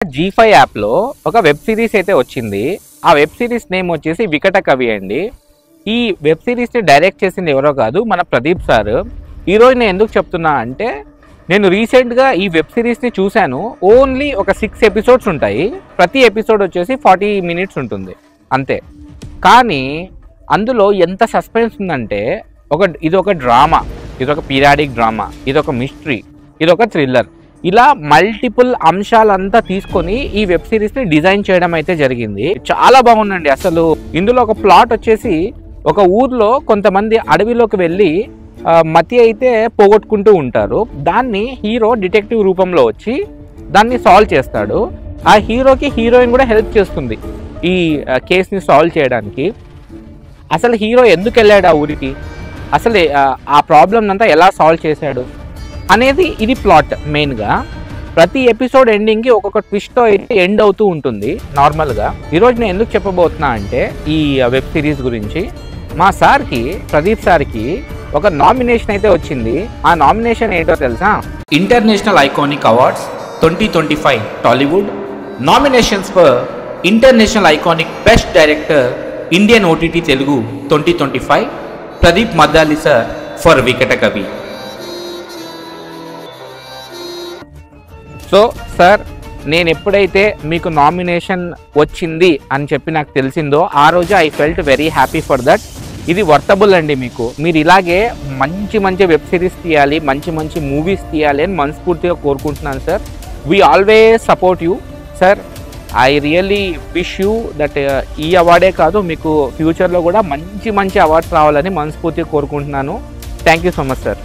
G5 యాప్లో ఒక web series అయితే వచ్చింది. ఆ వెబ్ సిరీస్ నేమ్ వచ్చేసి వికట కవి అండి. ఈ వెబ్ సిరీస్ని డైరెక్ట్ చేసింది ఎవరో కాదు, మన ప్రదీప్ సార్. ఈరోజు నేను ఎందుకు చెప్తున్నా అంటే, నేను రీసెంట్గా ఈ వెబ్ సిరీస్ని చూశాను. ఓన్లీ ఒక 6 ఎపిసోడ్స్ ఉంటాయి. ప్రతి ఎపిసోడ్ వచ్చేసి 40 మినిట్స్ ఉంటుంది అంతే. కానీ అందులో ఎంత సస్పెన్స్ ఉందంటే, ఇది ఒక డ్రామా, ఇది ఒక పీరియాడిక్ డ్రామా, ఇది ఒక మిస్టరీ, ఇది ఒక థ్రిల్లర్. ఇలా మల్టిపుల్ అంశాలంతా తీసుకొని ఈ వెబ్ సిరీస్ని డిజైన్ చేయడం అయితే జరిగింది. చాలా బాగుందండి. అసలు ఇందులో ఒక ప్లాట్ వచ్చేసి, ఒక ఊర్లో కొంతమంది అడవిలోకి వెళ్ళి మతి అయితే పోగొట్టుకుంటూ ఉంటారు. దాన్ని హీరో డిటెక్టివ్ రూపంలో వచ్చి దాన్ని సాల్వ్ చేస్తాడు. ఆ హీరోకి హీరోయిన్ కూడా హెల్ప్ చేస్తుంది ఈ కేసుని సాల్వ్ చేయడానికి. అసలు హీరో ఎందుకు వెళ్ళాడు ఆ ఊరికి, అసలు ఆ ప్రాబ్లమ్ అంతా ఎలా సాల్వ్ చేశాడు అనేది ఇది ప్లాట్. మెయిన్గా ప్రతి ఎపిసోడ్ ఎండింగ్కి ఒక్కొక్క ట్విస్ట్తో అయితే ఎండ్ అవుతూ ఉంటుంది నార్మల్గా. ఈరోజు నేను ఎందుకు చెప్పబోతున్నా అంటే, ఈ వెబ్ సిరీస్ గురించి మా సార్కి, ప్రదీప్ సార్కి ఒక నామినేషన్ అయితే వచ్చింది. ఆ నామినేషన్ ఏంటో తెలుసా? International iconic awards 2025 Tollywood nominations for international iconic best director Indian OTT Telugu 2025 Pradeep Maddali sir for Vikata Kavi. So sir, నేను ఎప్పుడైతే మీకు నామినేషన్ వచ్చింది అని చెప్పి నాకు తెలిసిందో, ఆ రోజు I felt very happy for that. ఇది వర్తబుల్ అండి మీకు. మీరు ఇలాగే మంచి మంచి వెబ్ సిరీస్ తీయాలి, మంచి మంచి మూవీస్ తీయాలి అని మనస్ఫూర్తిగా కోరుకుంటున్నాను sir. We always support you sir. I really wish you that ఈ అవార్డే కాదు, మీకు ఫ్యూచర్లో కూడా మంచి మంచి అవార్డ్స్ రావాలని మనస్ఫూర్తిగా కోరుకుంటున్నాను. Thank you so much sir.